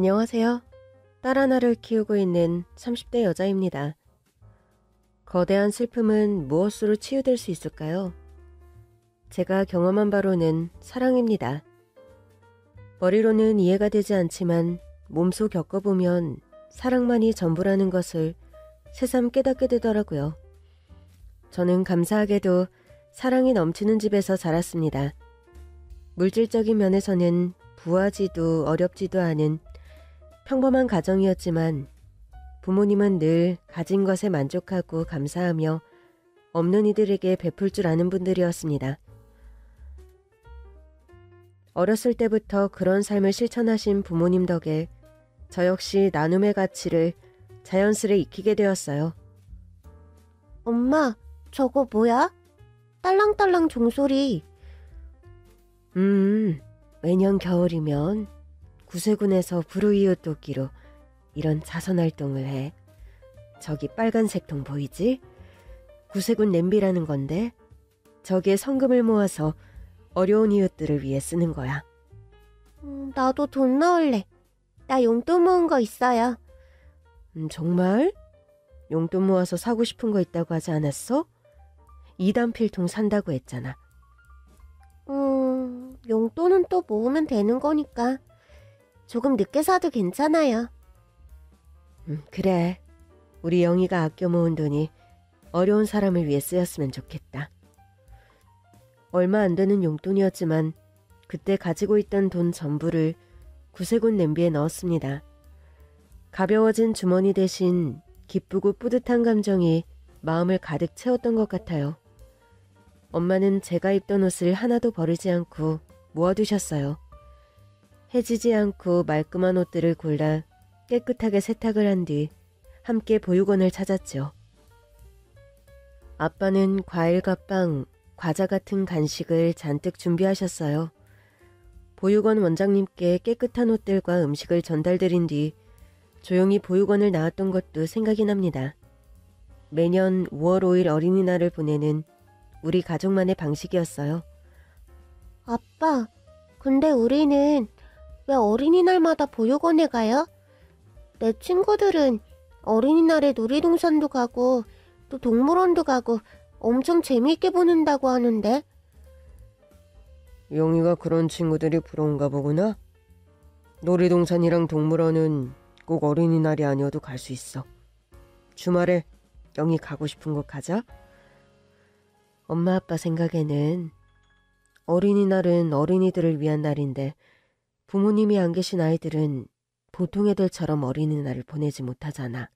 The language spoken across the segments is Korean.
안녕하세요. 딸 하나를 키우고 있는 30대 여자입니다. 거대한 슬픔은 무엇으로 치유될 수 있을까요? 제가 경험한 바로는 사랑입니다. 머리로는 이해가 되지 않지만 몸소 겪어보면 사랑만이 전부라는 것을 새삼 깨닫게 되더라고요. 저는 감사하게도 사랑이 넘치는 집에서 자랐습니다. 물질적인 면에서는 부하지도 어렵지도 않은 평범한 가정이었지만 부모님은 늘 가진 것에 만족하고 감사하며 없는 이들에게 베풀 줄 아는 분들이었습니다. 어렸을 때부터 그런 삶을 실천하신 부모님 덕에 저 역시 나눔의 가치를 자연스레 익히게 되었어요. 엄마, 저거 뭐야? 딸랑딸랑 종소리. 매년 겨울이면 구세군에서 불우이웃돕기로 이런 자선활동을 해. 저기 빨간색 통 보이지? 구세군 냄비라는 건데 저기에 성금을 모아서 어려운 이웃들을 위해 쓰는 거야. 나도 돈 넣을래. 나 용돈 모은 거 있어요. 정말? 용돈 모아서 사고 싶은 거 있다고 하지 않았어? 2단 필통 산다고 했잖아. 용돈은 또 모으면 되는 거니까 조금 늦게 사도 괜찮아요. 그래. 우리 영희가 아껴 모은 돈이 어려운 사람을 위해 쓰였으면 좋겠다. 얼마 안 되는 용돈이었지만 그때 가지고 있던 돈 전부를 구세군 냄비에 넣었습니다. 가벼워진 주머니 대신 기쁘고 뿌듯한 감정이 마음을 가득 채웠던 것 같아요. 엄마는 제가 입던 옷을 하나도 버리지 않고 모아두셨어요. 해지지 않고 말끔한 옷들을 골라 깨끗하게 세탁을 한 뒤 함께 보육원을 찾았죠. 아빠는 과일과 빵, 과자 같은 간식을 잔뜩 준비하셨어요. 보육원 원장님께 깨끗한 옷들과 음식을 전달드린 뒤 조용히 보육원을 나왔던 것도 생각이 납니다. 매년 5월 5일 어린이날을 보내는 우리 가족만의 방식이었어요. 아빠, 근데 우리는 왜 어린이날마다 보육원에 가요? 내 친구들은 어린이날에 놀이동산도 가고 또 동물원도 가고 엄청 재미있게 보낸다고 하는데. 영희가 그런 친구들이 부러운가 보구나. 놀이동산이랑 동물원은 꼭 어린이날이 아니어도 갈 수 있어. 주말에 영희 가고 싶은 곳 가자. 엄마 아빠 생각에는 어린이날은 어린이들을 위한 날인데 부모님이 안 계신 아이들은 보통 애들처럼 어린이날을 보내지 못하잖아.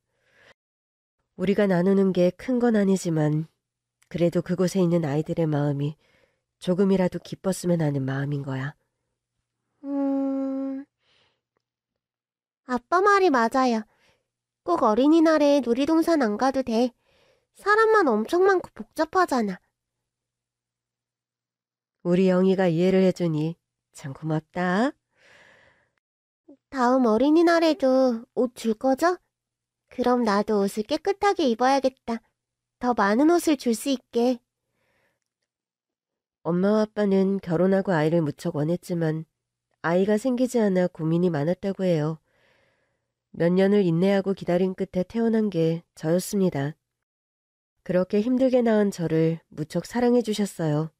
우리가 나누는 게 큰 건 아니지만 그래도 그곳에 있는 아이들의 마음이 조금이라도 기뻤으면 하는 마음인 거야. 아빠 말이 맞아요. 꼭 어린이날에 놀이동산 안 가도 돼. 사람만 엄청 많고 복잡하잖아. 우리 영희가 이해를 해주니 참 고맙다. 다음 어린이날에도 옷 줄 거죠? 그럼 나도 옷을 깨끗하게 입어야겠다. 더 많은 옷을 줄 수 있게. 엄마와 아빠는 결혼하고 아이를 무척 원했지만 아이가 생기지 않아 고민이 많았다고 해요. 몇 년을 인내하고 기다린 끝에 태어난 게 저였습니다. 그렇게 힘들게 낳은 저를 무척 사랑해 주셨어요.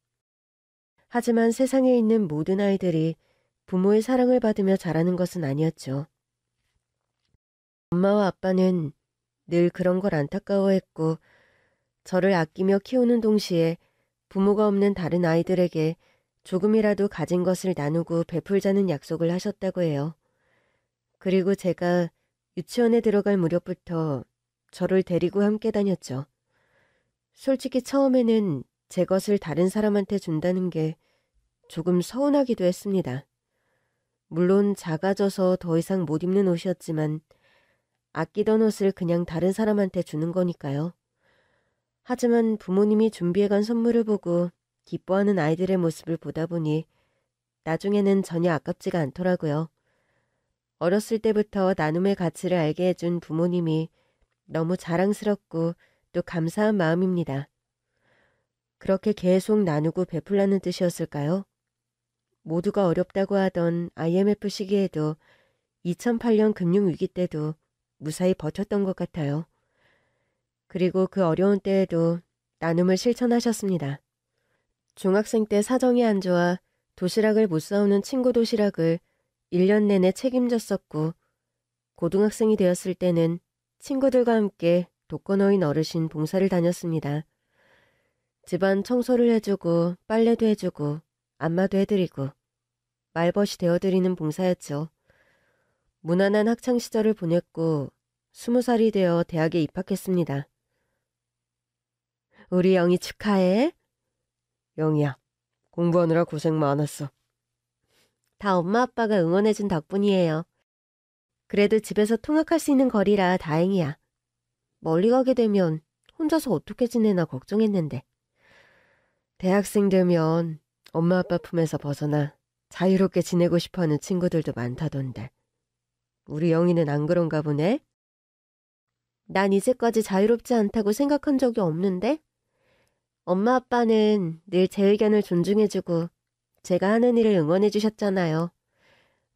하지만 세상에 있는 모든 아이들이 부모의 사랑을 받으며 자라는 것은 아니었죠. 엄마와 아빠는 늘 그런 걸 안타까워했고 저를 아끼며 키우는 동시에 부모가 없는 다른 아이들에게 조금이라도 가진 것을 나누고 베풀자는 약속을 하셨다고 해요. 그리고 제가 유치원에 들어갈 무렵부터 저를 데리고 함께 다녔죠. 솔직히 처음에는 제 것을 다른 사람한테 준다는 게 조금 서운하기도 했습니다. 물론 작아져서 더 이상 못 입는 옷이었지만 아끼던 옷을 그냥 다른 사람한테 주는 거니까요. 하지만 부모님이 준비해간 선물을 보고 기뻐하는 아이들의 모습을 보다 보니 나중에는 전혀 아깝지가 않더라고요. 어렸을 때부터 나눔의 가치를 알게 해준 부모님이 너무 자랑스럽고 또 감사한 마음입니다. 그렇게 계속 나누고 베풀라는 뜻이었을까요? 모두가 어렵다고 하던 IMF 시기에도 2008년 금융위기 때도 무사히 버텼던 것 같아요. 그리고 그 어려운 때에도 나눔을 실천하셨습니다. 중학생 때 사정이 안 좋아 도시락을 못 사오는 친구 도시락을 1년 내내 책임졌었고, 고등학생이 되었을 때는 친구들과 함께 독거노인 어르신 봉사를 다녔습니다. 집안 청소를 해주고 빨래도 해주고 안마도 해드리고 말벗이 되어드리는 봉사였죠. 무난한 학창시절을 보냈고 20살이 되어 대학에 입학했습니다. 우리 영희 축하해. 영희야, 공부하느라 고생 많았어. 다 엄마 아빠가 응원해준 덕분이에요. 그래도 집에서 통학할 수 있는 거리라 다행이야. 멀리 가게 되면 혼자서 어떻게 지내나 걱정했는데. 대학생 되면 엄마 아빠 품에서 벗어나 자유롭게 지내고 싶어하는 친구들도 많다던데. 우리 영희는 안 그런가 보네? 난 이제까지 자유롭지 않다고 생각한 적이 없는데? 엄마 아빠는 늘 제 의견을 존중해주고 제가 하는 일을 응원해주셨잖아요.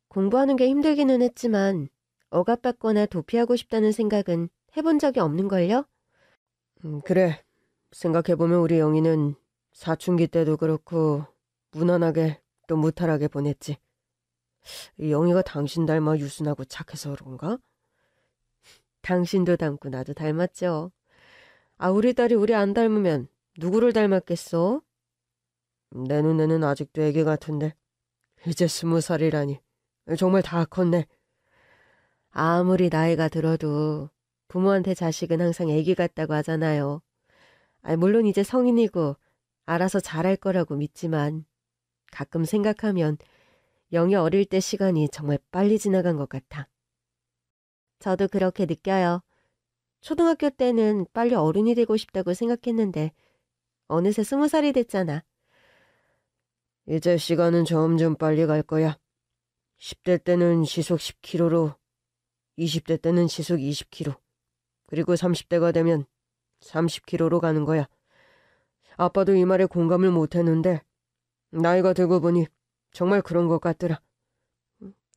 공부하는 게 힘들기는 했지만 억압받거나 도피하고 싶다는 생각은 해본 적이 없는걸요? 그래. 생각해보면 우리 영희는 사춘기 때도 그렇고 무난하게 또 무탈하게 보냈지. 영희가 당신 닮아 유순하고 착해서 그런가? 당신도 닮고 나도 닮았죠. 아, 우리 딸이 우리 안 닮으면 누구를 닮았겠어? 내 눈에는 아직도 애기 같은데. 이제 20살이라니. 정말 다 컸네. 아무리 나이가 들어도 부모한테 자식은 항상 애기 같다고 하잖아요. 물론 이제 성인이고 알아서 잘할 거라고 믿지만 가끔 생각하면 영희 어릴 때 시간이 정말 빨리 지나간 것 같아. 저도 그렇게 느껴요. 초등학교 때는 빨리 어른이 되고 싶다고 생각했는데 어느새 20살이 됐잖아. 이제 시간은 점점 빨리 갈 거야. 10대 때는 시속 10km로, 20대 때는 시속 20km, 그리고 30대가 되면 30km로 가는 거야. 아빠도 이 말에 공감을 못했는데 나이가 들고 보니 정말 그런 것 같더라.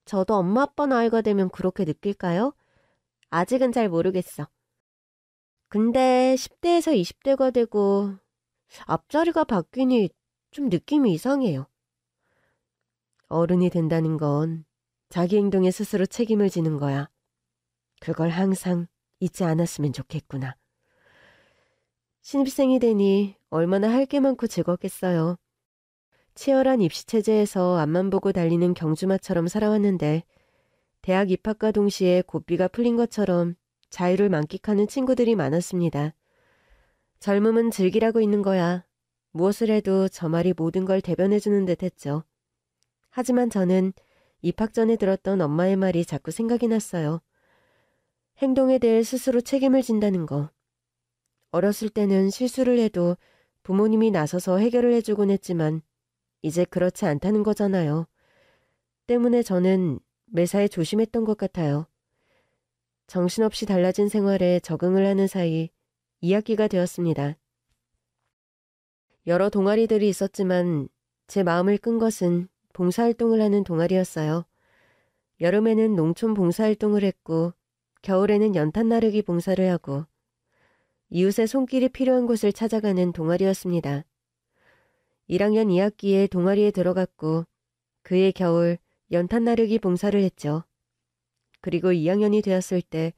저도 엄마 아빠 나이가 되면 그렇게 느낄까요? 아직은 잘 모르겠어. 근데 10대에서 20대가 되고 앞자리가 바뀌니 좀 느낌이 이상해요. 어른이 된다는 건 자기 행동에 스스로 책임을 지는 거야. 그걸 항상 잊지 않았으면 좋겠구나. 신입생이 되니 얼마나 할 게 많고 즐겁겠어요. 치열한 입시체제에서 앞만 보고 달리는 경주마처럼 살아왔는데 대학 입학과 동시에 고삐가 풀린 것처럼 자유를 만끽하는 친구들이 많았습니다. 젊음은 즐기라고 있는 거야. 무엇을 해도 저 말이 모든 걸 대변해주는 듯 했죠. 하지만 저는 입학 전에 들었던 엄마의 말이 자꾸 생각이 났어요. 행동에 대해 스스로 책임을 진다는 거. 어렸을 때는 실수를 해도 부모님이 나서서 해결을 해주곤 했지만 이제 그렇지 않다는 거잖아요. 때문에 저는 매사에 조심했던 것 같아요. 정신없이 달라진 생활에 적응을 하는 사이 2학기가 되었습니다. 여러 동아리들이 있었지만 제 마음을 끈 것은 봉사활동을 하는 동아리였어요. 여름에는 농촌 봉사활동을 했고 겨울에는 연탄 나르기 봉사를 하고 이웃의 손길이 필요한 곳을 찾아가는 동아리였습니다. 1학년 2학기에 동아리에 들어갔고 그해 겨울 연탄 나르기 봉사를 했죠. 그리고 2학년이 되었을 때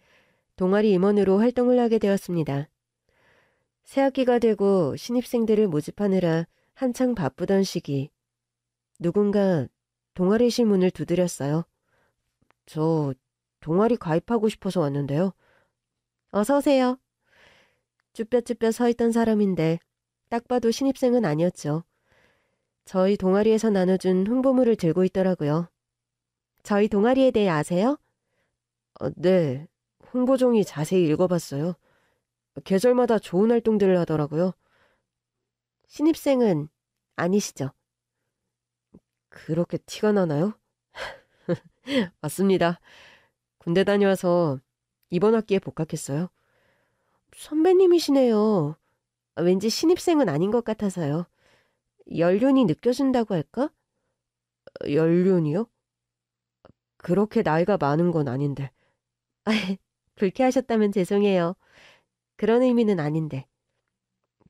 동아리 임원으로 활동을 하게 되었습니다. 새학기가 되고 신입생들을 모집하느라 한창 바쁘던 시기 누군가 동아리 실문을 두드렸어요. 저 동아리 가입하고 싶어서 왔는데요. 어서 오세요. 쭈뼛쭈뼛 서 있던 사람인데 딱 봐도 신입생은 아니었죠. 저희 동아리에서 나눠준 홍보물을 들고 있더라고요. 저희 동아리에 대해 아세요? 네, 홍보종이 자세히 읽어봤어요. 계절마다 좋은 활동들을 하더라고요. 신입생은 아니시죠? 그렇게 티가 나나요? 맞습니다. 군대 다녀와서 이번 학기에 복학했어요. 선배님이시네요. 왠지 신입생은 아닌 것 같아서요. 연륜이 느껴진다고 할까? 연륜이요? 그렇게 나이가 많은 건 아닌데. 불쾌하셨다면 죄송해요. 그런 의미는 아닌데.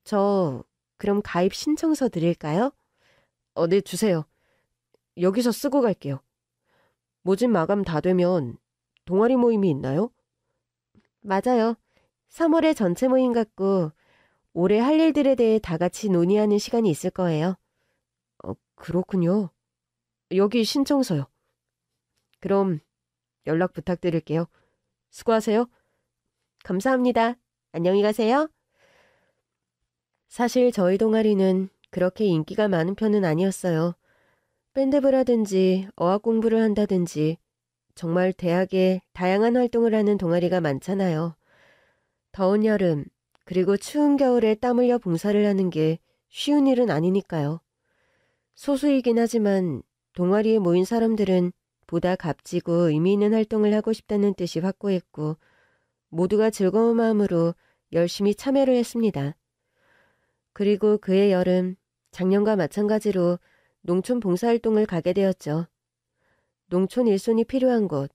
저 그럼 가입 신청서 드릴까요? 네, 주세요. 여기서 쓰고 갈게요. 모집 마감 다 되면 동아리 모임이 있나요? 맞아요. 3월에 전체 모임 갖고 올해 할 일들에 대해 다 같이 논의하는 시간이 있을 거예요. 그렇군요. 여기 신청서요. 그럼 연락 부탁드릴게요. 수고하세요. 감사합니다. 안녕히 가세요. 사실 저희 동아리는 그렇게 인기가 많은 편은 아니었어요. 밴드부를 하든지 어학 공부를 한다든지 정말 대학에 다양한 활동을 하는 동아리가 많잖아요. 더운 여름, 그리고 추운 겨울에 땀 흘려 봉사를 하는 게 쉬운 일은 아니니까요. 소수이긴 하지만 동아리에 모인 사람들은 보다 값지고 의미 있는 활동을 하고 싶다는 뜻이 확고했고 모두가 즐거운 마음으로 열심히 참여를 했습니다. 그리고 그해 여름, 작년과 마찬가지로 농촌 봉사활동을 가게 되었죠. 농촌 일손이 필요한 곳,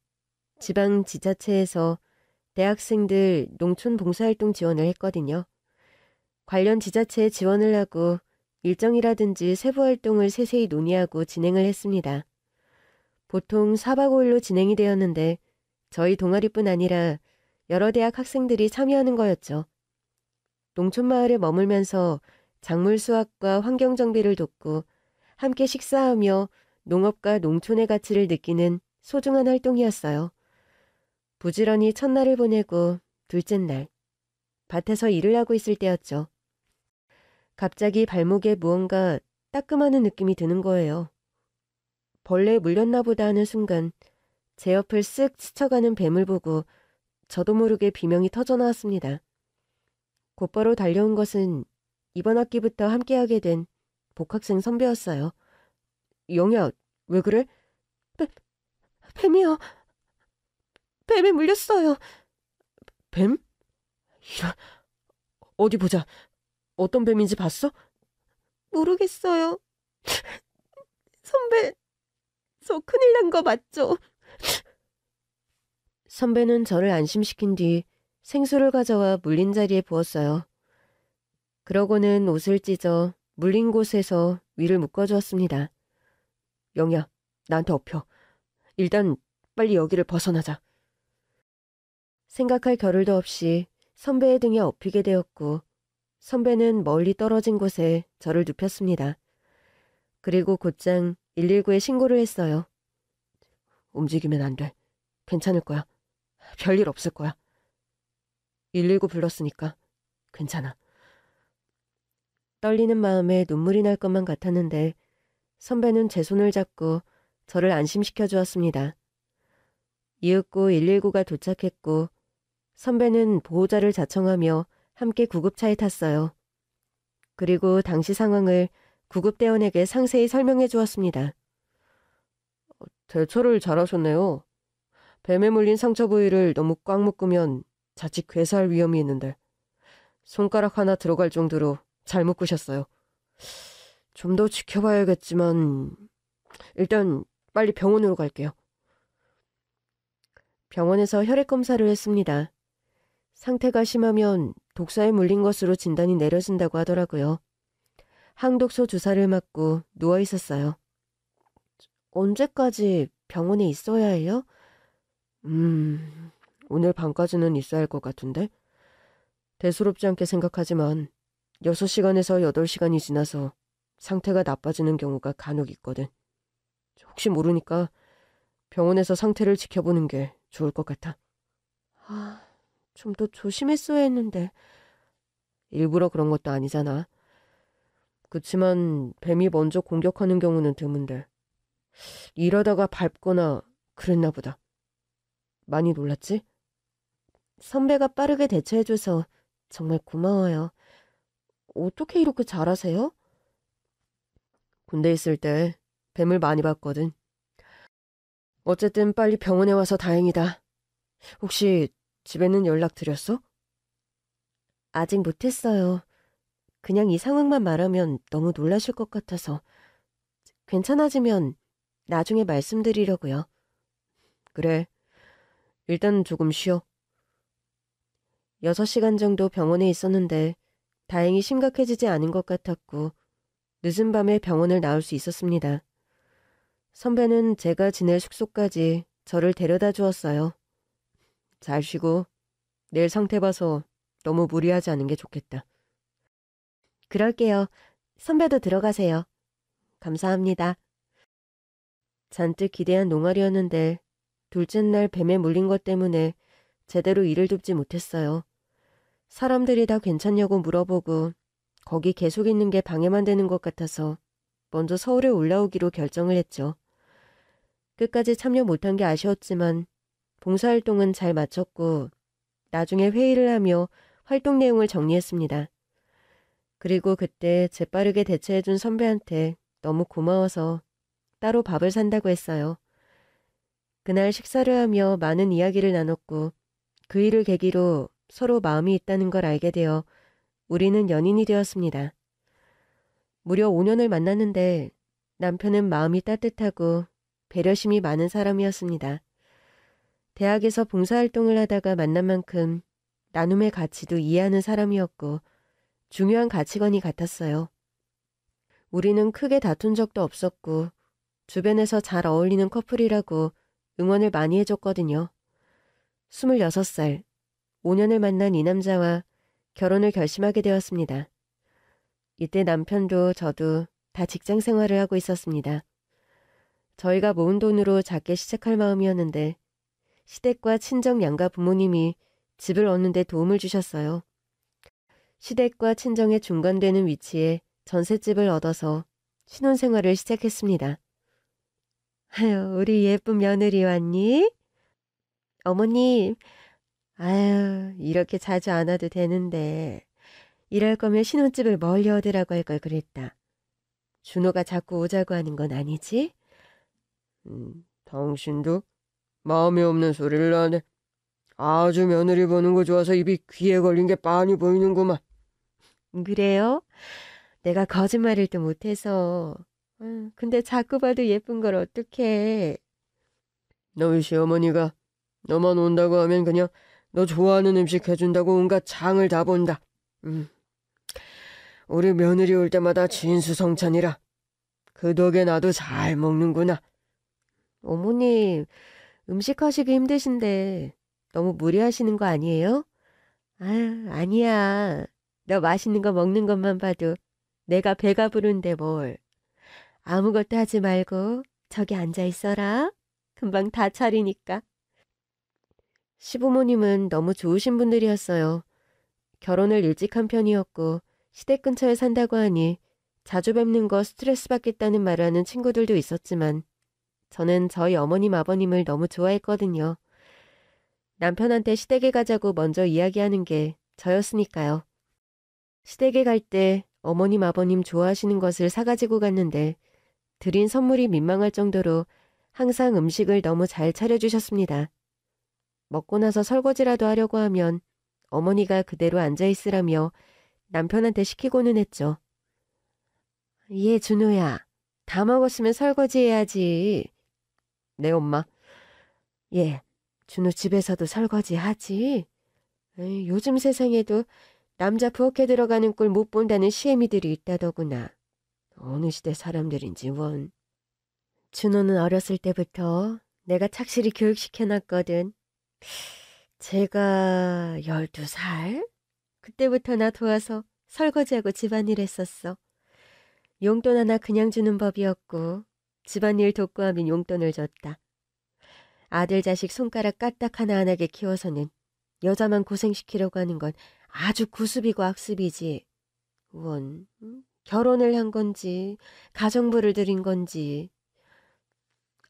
지방 지자체에서 대학생들 농촌 봉사활동 지원을 했거든요. 관련 지자체에 지원을 하고 일정이라든지 세부 활동을 세세히 논의하고 진행을 했습니다. 보통 4박 5일로 진행이 되었는데 저희 동아리뿐 아니라 여러 대학 학생들이 참여하는 거였죠. 농촌 마을에 머물면서 작물 수확과 환경 정비를 돕고 함께 식사하며 농업과 농촌의 가치를 느끼는 소중한 활동이었어요. 부지런히 첫날을 보내고 둘째 날, 밭에서 일을 하고 있을 때였죠. 갑자기 발목에 무언가 따끔하는 느낌이 드는 거예요. 벌레에 물렸나 보다 하는 순간 제 옆을 쓱 스쳐가는 뱀을 보고 저도 모르게 비명이 터져나왔습니다. 곧바로 달려온 것은 이번 학기부터 함께하게 된 복학생 선배였어요. 영희야, 왜 그래? 뱀이요. 뱀에 물렸어요. 뱀? 이런, 어디 보자. 어떤 뱀인지 봤어? 모르겠어요. 선배, 저 큰일 난 거 맞죠? 선배는 저를 안심시킨 뒤 생수를 가져와 물린 자리에 부었어요. 그러고는 옷을 찢어 물린 곳에서 위를 묶어주었습니다. 영희야, 나한테 엎혀. 일단 빨리 여기를 벗어나자. 생각할 겨를도 없이 선배의 등에 엎이게 되었고 선배는 멀리 떨어진 곳에 저를 눕혔습니다. 그리고 곧장 119에 신고를 했어요. 움직이면 안 돼. 괜찮을 거야. 별일 없을 거야. 119 불렀으니까 괜찮아. 떨리는 마음에 눈물이 날 것만 같았는데 선배는 제 손을 잡고 저를 안심시켜 주었습니다. 이윽고 119가 도착했고 선배는 보호자를 자청하며 함께 구급차에 탔어요. 그리고 당시 상황을 구급대원에게 상세히 설명해 주었습니다. 대처를 잘하셨네요. 뱀에 물린 상처 부위를 너무 꽉 묶으면 자칫 괴사할 위험이 있는데 손가락 하나 들어갈 정도로 잘 묶으셨어요. 좀 더 지켜봐야겠지만 일단 빨리 병원으로 갈게요. 병원에서 혈액 검사를 했습니다. 상태가 심하면 독사에 물린 것으로 진단이 내려진다고 하더라고요. 항독소 주사를 맞고 누워 있었어요. 언제까지 병원에 있어야 해요? 오늘 밤까지는 있어야 할 것 같은데? 대수롭지 않게 생각하지만 6시간에서 8시간이 지나서 상태가 나빠지는 경우가 간혹 있거든. 혹시 모르니까 병원에서 상태를 지켜보는 게 좋을 것 같아. 좀 더 조심했어야 했는데. 일부러 그런 것도 아니잖아. 그치만 뱀이 먼저 공격하는 경우는 드문데 일하다가 밟거나 그랬나 보다. 많이 놀랐지? 선배가 빠르게 대처해줘서 정말 고마워요. 어떻게 이렇게 잘하세요? 군대 있을 때 뱀을 많이 봤거든. 어쨌든 빨리 병원에 와서 다행이다. 혹시 집에는 연락드렸어? 아직 못했어요. 그냥 이 상황만 말하면 너무 놀라실 것 같아서. 괜찮아지면 나중에 말씀드리려고요. 그래. 일단 조금 쉬어. 6시간 정도 병원에 있었는데 다행히 심각해지지 않은 것 같았고 늦은 밤에 병원을 나올 수 있었습니다. 선배는 제가 지낼 숙소까지 저를 데려다 주었어요. 잘 쉬고 내일 상태 봐서 너무 무리하지 않은 게 좋겠다. 그럴게요. 선배도 들어가세요. 감사합니다. 잔뜩 기대한 농활이었는데 둘째 날 뱀에 물린 것 때문에 제대로 일을 돕지 못했어요. 사람들이 다 괜찮냐고 물어보고 거기 계속 있는 게 방해만 되는 것 같아서 먼저 서울에 올라오기로 결정을 했죠. 끝까지 참여 못한 게 아쉬웠지만 봉사활동은 잘 마쳤고 나중에 회의를 하며 활동 내용을 정리했습니다. 그리고 그때 재빠르게 대처해준 선배한테 너무 고마워서 따로 밥을 산다고 했어요. 그날 식사를 하며 많은 이야기를 나눴고 그 일을 계기로 서로 마음이 있다는 걸 알게 되어 우리는 연인이 되었습니다. 무려 5년을 만났는데 남편은 마음이 따뜻하고 배려심이 많은 사람이었습니다. 대학에서 봉사활동을 하다가 만난 만큼 나눔의 가치도 이해하는 사람이었고 중요한 가치관이 같았어요. 우리는 크게 다툰 적도 없었고 주변에서 잘 어울리는 커플이라고 응원을 많이 해줬거든요. 26살, 5년을 만난 이 남자와 결혼을 결심하게 되었습니다. 이때 남편도 저도 다 직장 생활을 하고 있었습니다. 저희가 모은 돈으로 작게 시작할 마음이었는데 시댁과 친정 양가 부모님이 집을 얻는 데 도움을 주셨어요. 시댁과 친정의 중간되는 위치에 전셋집을 얻어서 신혼생활을 시작했습니다. 아유, 우리 예쁜 며느리 왔니? 어머님, 아유, 이렇게 자주 안 와도 되는데 이럴 거면 신혼집을 멀리 얻으라고 할 걸 그랬다. 준호가 자꾸 오자고 하는 건 아니지? 당신도 마음에 없는 소리를 하네. 아주 며느리 보는 거 좋아서 입이 귀에 걸린 게 빤히 보이는구만. 그래요? 내가 거짓말을 또 못해서. 근데 자꾸 봐도 예쁜 걸 어떡해. 너희 시어머니가 너만 온다고 하면 그냥 너 좋아하는 음식 해준다고 온갖 장을 다 본다. 우리 며느리 올 때마다 진수성찬이라. 그 덕에 나도 잘 먹는구나. 어머님, 음식 하시기 힘드신데 너무 무리하시는 거 아니에요? 아유, 아니야. 너 맛있는 거 먹는 것만 봐도 내가 배가 부른데 뭘. 아무것도 하지 말고 저기 앉아 있어라. 금방 다 차리니까. 시부모님은 너무 좋으신 분들이었어요. 결혼을 일찍 한 편이었고 시댁 근처에 산다고 하니 자주 뵙는 거 스트레스 받겠다는 말을 하는 친구들도 있었지만 저는 저희 어머님 아버님을 너무 좋아했거든요. 남편한테 시댁에 가자고 먼저 이야기하는 게 저였으니까요. 시댁에 갈 때 어머님 아버님 좋아하시는 것을 사가지고 갔는데 드린 선물이 민망할 정도로 항상 음식을 너무 잘 차려주셨습니다. 먹고 나서 설거지라도 하려고 하면 어머니가 그대로 앉아있으라며 남편한테 시키고는 했죠. 예, 준호야. 다 먹었으면 설거지해야지. 네, 엄마. 예, 준호 집에서도 설거지하지. 에이, 요즘 세상에도 남자 부엌에 들어가는 꼴 못 본다는 시애미들이 있다더구나. 어느 시대 사람들인지 원. 준호는 어렸을 때부터 내가 착실히 교육시켜놨거든. 제가 12살? 그때부터 나 도와서 설거지하고 집안일 했었어. 용돈 하나 그냥 주는 법이었고 집안일 돕고 하면 용돈을 줬다. 아들 자식 손가락 까딱 하나 안 하게 키워서는 여자만 고생시키려고 하는 건 아주 구습이고 악습이지. 원, 결혼을 한 건지 가정부를 들인 건지.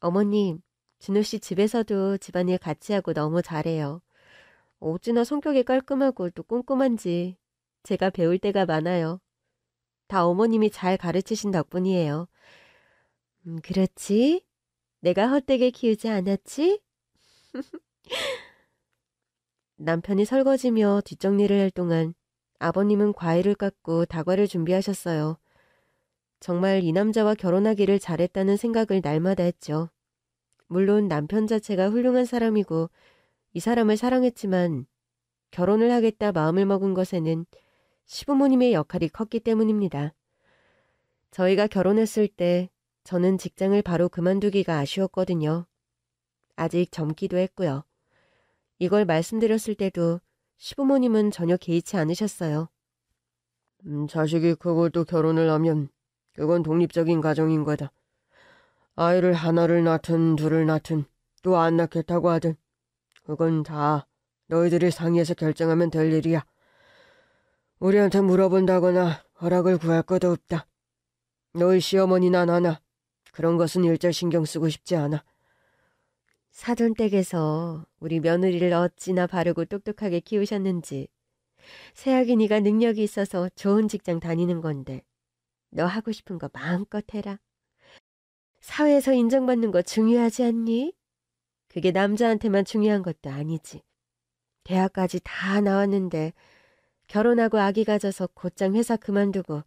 어머님, 준호 씨 집에서도 집안일 같이 하고 너무 잘해요. 어찌나 성격이 깔끔하고 또 꼼꼼한지 제가 배울 때가 많아요. 다 어머님이 잘 가르치신 덕분이에요. 그렇지? 내가 헛되게 키우지 않았지? 남편이 설거지며 뒷정리를 할 동안 아버님은 과일을 깎고 다과를 준비하셨어요. 정말 이 남자와 결혼하기를 잘했다는 생각을 날마다 했죠. 물론 남편 자체가 훌륭한 사람이고 이 사람을 사랑했지만 결혼을 하겠다 마음을 먹은 것에는 시부모님의 역할이 컸기 때문입니다. 저희가 결혼했을 때 저는 직장을 바로 그만두기가 아쉬웠거든요. 아직 젊기도 했고요. 이걸 말씀드렸을 때도 시부모님은 전혀 개의치 않으셨어요. 자식이 크고 또 결혼을 하면 그건 독립적인 가정인 거다. 아이를 하나를 낳든 둘을 낳든 또 안 낳겠다고 하든 그건 다 너희들이 상의해서 결정하면 될 일이야. 우리한테 물어본다거나 허락을 구할 것도 없다. 너희 시어머니나 나나 그런 것은 일절 신경 쓰고 싶지 않아. 사돈 댁에서 우리 며느리를 어찌나 바르고 똑똑하게 키우셨는지. 새아기니가 능력이 있어서 좋은 직장 다니는 건데 너 하고 싶은 거 마음껏 해라. 사회에서 인정받는 거 중요하지 않니? 그게 남자한테만 중요한 것도 아니지. 대학까지 다 나왔는데 결혼하고 아기 가져서 곧장 회사 그만두고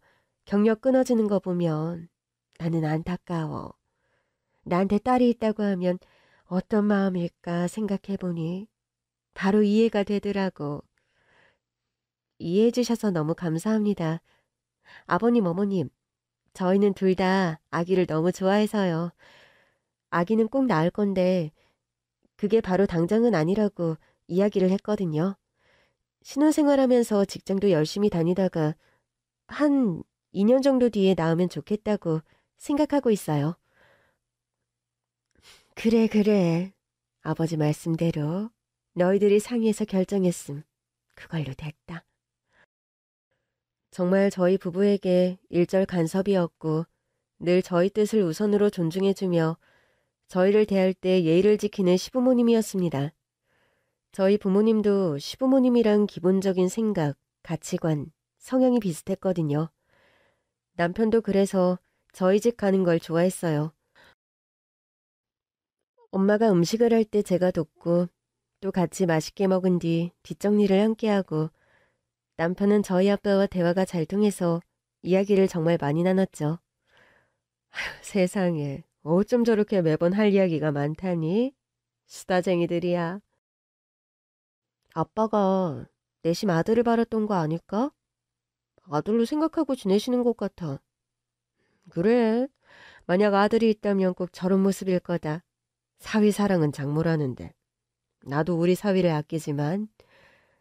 경력 끊어지는 거 보면 나는 안타까워. 나한테 딸이 있다고 하면 어떤 마음일까 생각해보니 바로 이해가 되더라고. 이해해 주셔서 너무 감사합니다. 아버님, 어머님, 저희는 둘 다 아기를 너무 좋아해서요. 아기는 꼭 낳을 건데 그게 바로 당장은 아니라고 이야기를 했거든요. 신혼생활하면서 직장도 열심히 다니다가 한 2년 정도 뒤에 낳으면 좋겠다고 생각하고 있어요. 그래. 아버지 말씀대로 너희들이 상의해서 결정했음. 그걸로 됐다. 정말 저희 부부에게 일절 간섭이었고 늘 저희 뜻을 우선으로 존중해주며 저희를 대할 때 예의를 지키는 시부모님이었습니다. 저희 부모님도 시부모님이랑 기본적인 생각, 가치관, 성향이 비슷했거든요. 남편도 그래서 저희 집 가는 걸 좋아했어요. 엄마가 음식을 할 때 제가 돕고 또 같이 맛있게 먹은 뒤 뒷정리를 함께하고 남편은 저희 아빠와 대화가 잘 통해서 이야기를 정말 많이 나눴죠. 아휴, 세상에 어쩜 저렇게 매번 할 이야기가 많다니? 수다쟁이들이야. 아빠가 내심 아들을 바랐던 거 아닐까? 아들로 생각하고 지내시는 것 같아. 그래, 만약 아들이 있다면 꼭 저런 모습일 거다. 사위 사랑은 장모라는데. 나도 우리 사위를 아끼지만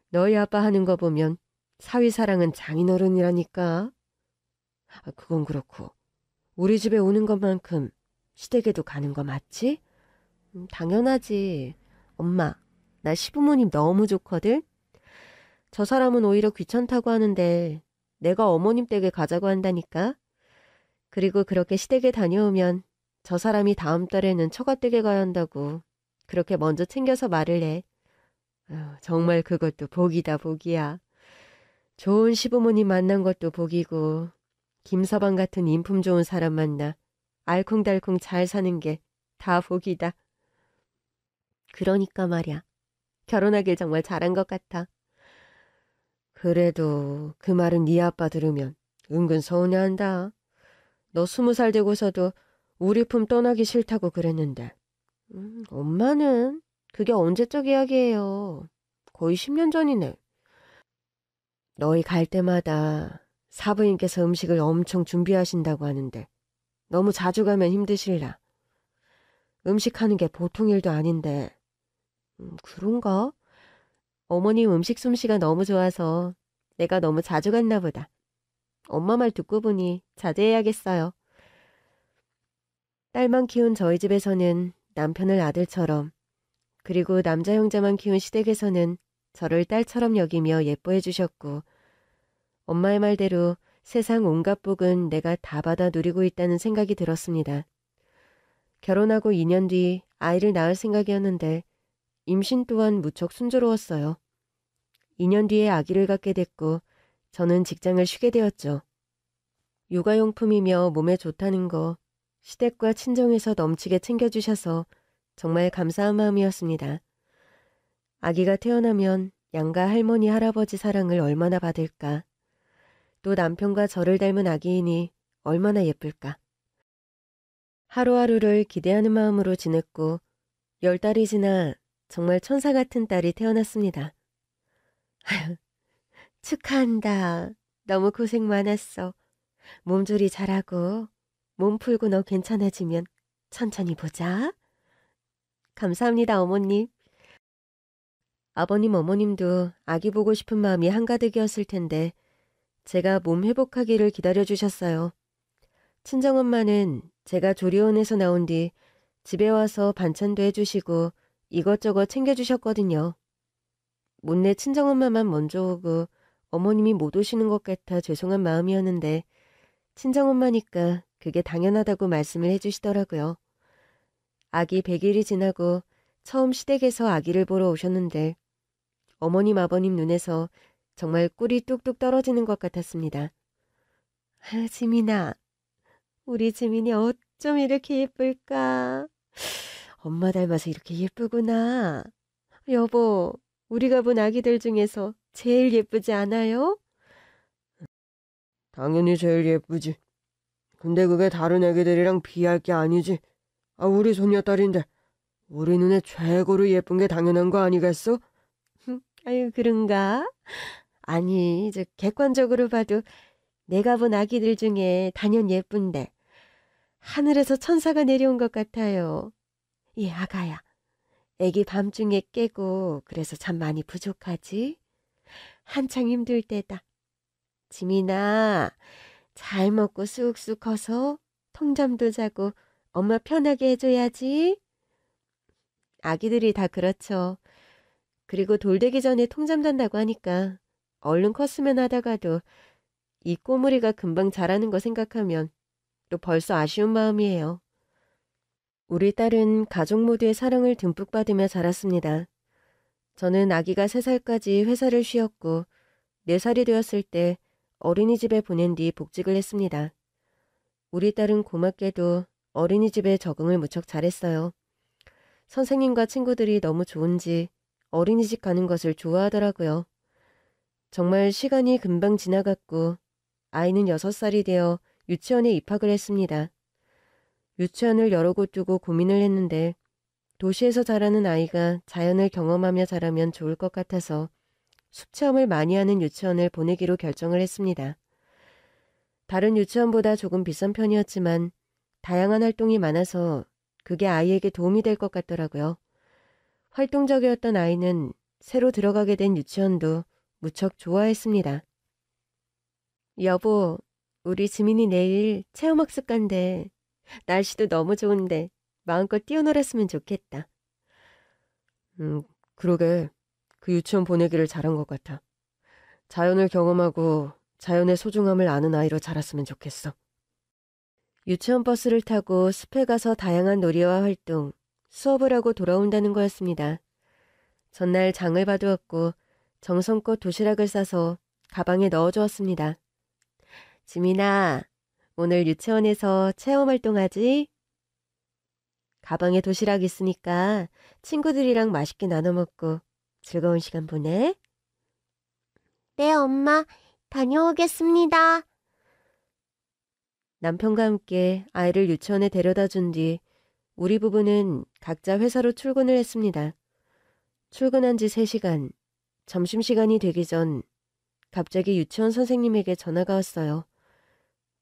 너희 아빠 하는 거 보면 사위 사랑은 장인어른이라니까. 그건 그렇고 우리 집에 오는 것만큼 시댁에도 가는 거 맞지? 당연하지. 엄마, 나 시부모님 너무 좋거든? 저 사람은 오히려 귀찮다고 하는데 내가 어머님 댁에 가자고 한다니까? 그리고 그렇게 시댁에 다녀오면 저 사람이 다음 달에는 처가댁에 가야 한다고 그렇게 먼저 챙겨서 말을 해. 정말 그것도 복이다, 복이야. 좋은 시부모님 만난 것도 복이고 김서방 같은 인품 좋은 사람 만나 알콩달콩 잘 사는 게 다 복이다. 그러니까 말이야. 결혼하길 정말 잘한 것 같아. 그래도 그 말은 네 아빠 들으면 은근 서운해한다. 너 20살 되고서도 우리 품 떠나기 싫다고 그랬는데. 엄마는 그게 언제적 이야기예요. 거의 10년 전이네. 너희 갈 때마다 사부인께서 음식을 엄청 준비하신다고 하는데 너무 자주 가면 힘드실라. 음식하는 게 보통 일도 아닌데. 그런가? 어머님 음식 솜씨가 너무 좋아서 내가 너무 자주 갔나 보다. 엄마 말 듣고 보니 자제해야겠어요. 딸만 키운 저희 집에서는 남편을 아들처럼, 그리고 남자 형제만 키운 시댁에서는 저를 딸처럼 여기며 예뻐해 주셨고, 엄마의 말대로 세상 온갖 복은 내가 다 받아 누리고 있다는 생각이 들었습니다. 결혼하고 2년 뒤 아이를 낳을 생각이었는데 임신 또한 무척 순조로웠어요. 2년 뒤에 아기를 갖게 됐고 저는 직장을 쉬게 되었죠. 육아용품이며 몸에 좋다는 거 시댁과 친정에서 넘치게 챙겨주셔서 정말 감사한 마음이었습니다. 아기가 태어나면 양가 할머니 할아버지 사랑을 얼마나 받을까. 또 남편과 저를 닮은 아기이니 얼마나 예쁠까. 하루하루를 기대하는 마음으로 지냈고 10달이 지나 정말 천사 같은 딸이 태어났습니다. 축하한다. 너무 고생 많았어. 몸조리 잘하고 몸 풀고 너 괜찮아지면 천천히 보자. 감사합니다, 어머님. 아버님, 어머님도 아기 보고 싶은 마음이 한가득이었을 텐데 제가 몸 회복하기를 기다려주셨어요. 친정엄마는 제가 조리원에서 나온 뒤 집에 와서 반찬도 해주시고 이것저것 챙겨주셨거든요. 못내 친정엄마만 먼저 오고 어머님이 못 오시는 것 같아 죄송한 마음이었는데 친정엄마니까 그게 당연하다고 말씀을 해주시더라고요. 아기 100일이 지나고 처음 시댁에서 아기를 보러 오셨는데 어머님 아버님 눈에서 정말 꿀이 뚝뚝 떨어지는 것 같았습니다. 지민아, 우리 지민이 어쩜 이렇게 예쁠까? 엄마 닮아서 이렇게 예쁘구나. 여보, 우리가 본 아기들 중에서 제일 예쁘지 않아요? 당연히 제일 예쁘지. 근데 그게 다른 애기들이랑 비할 게 아니지. 우리 손녀딸인데 우리 눈에 최고로 예쁜 게 당연한 거 아니겠어? 아유, 그런가? 아니, 객관적으로 봐도 내가 본 아기들 중에 단연 예쁜데 하늘에서 천사가 내려온 것 같아요. 이 아가야, 애기 밤중에 깨고 그래서 잠 많이 부족하지? 한창 힘들 때다. 지민아, 잘 먹고 쑥쑥 커서 통잠도 자고 엄마 편하게 해줘야지. 아기들이 다 그렇죠. 그리고 돌 되기 전에 통잠 잔다고 하니까 얼른 컸으면 하다가도 이 꼬물이가 금방 자라는 거 생각하면 또 벌써 아쉬운 마음이에요. 우리 딸은 가족 모두의 사랑을 듬뿍 받으며 자랐습니다. 저는 아기가 3살까지 회사를 쉬었고 4살이 되었을 때 어린이집에 보낸 뒤 복직을 했습니다. 우리 딸은 고맙게도 어린이집에 적응을 무척 잘했어요. 선생님과 친구들이 너무 좋은지 어린이집 가는 것을 좋아하더라고요. 정말 시간이 금방 지나갔고 아이는 6살이 되어 유치원에 입학을 했습니다. 유치원을 여러 곳 두고 고민을 했는데 도시에서 자라는 아이가 자연을 경험하며 자라면 좋을 것 같아서 숲 체험을 많이 하는 유치원을 보내기로 결정을 했습니다. 다른 유치원보다 조금 비싼 편이었지만 다양한 활동이 많아서 그게 아이에게 도움이 될 것 같더라고요. 활동적이었던 아이는 새로 들어가게 된 유치원도 무척 좋아했습니다. 여보, 우리 지민이 내일 체험학습 간대. 날씨도 너무 좋은데 마음껏 뛰어놀았으면 좋겠다. 그러게. 그 유치원 보내기를 잘한 것 같아. 자연을 경험하고 자연의 소중함을 아는 아이로 자랐으면 좋겠어. 유치원 버스를 타고 숲에 가서 다양한 놀이와 활동, 수업을 하고 돌아온다는 거였습니다. 전날 장을 봐두었고 정성껏 도시락을 싸서 가방에 넣어주었습니다. 지민아, 오늘 유치원에서 체험활동하지? 가방에 도시락 있으니까 친구들이랑 맛있게 나눠 먹고 즐거운 시간 보내. 네, 엄마. 다녀오겠습니다. 남편과 함께 아이를 유치원에 데려다 준 뒤 우리 부부는 각자 회사로 출근을 했습니다. 출근한 지 3시간, 점심시간이 되기 전 갑자기 유치원 선생님에게 전화가 왔어요.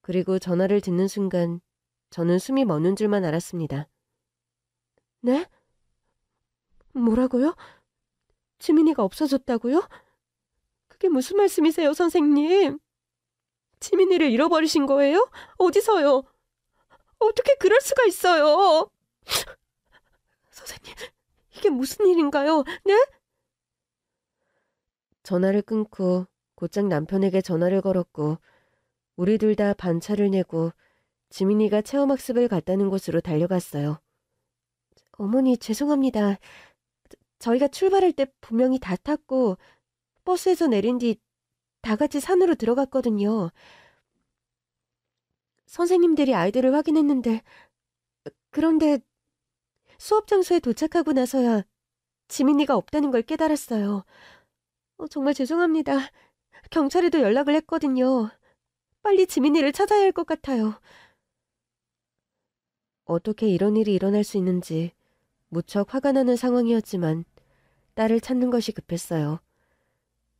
그리고 전화를 듣는 순간 저는 숨이 멎는 줄만 알았습니다. 네? 뭐라고요? 지민이가 없어졌다고요? 그게 무슨 말씀이세요, 선생님? 지민이를 잃어버리신 거예요? 어디서요? 어떻게 그럴 수가 있어요? 선생님, 이게 무슨 일인가요? 네? 전화를 끊고 곧장 남편에게 전화를 걸었고 우리 둘 다 반차를 내고 지민이가 체험학습을 갔다는 곳으로 달려갔어요. 어머니, 죄송합니다. 저희가 출발할 때 분명히 다 탔고 버스에서 내린 뒤 다 같이 산으로 들어갔거든요. 선생님들이 아이들을 확인했는데 그런데 수업 장소에 도착하고 나서야 지민이가 없다는 걸 깨달았어요. 정말 죄송합니다. 경찰에도 연락을 했거든요. 빨리 지민이를 찾아야 할 것 같아요. 어떻게 이런 일이 일어날 수 있는지 무척 화가 나는 상황이었지만 딸을 찾는 것이 급했어요.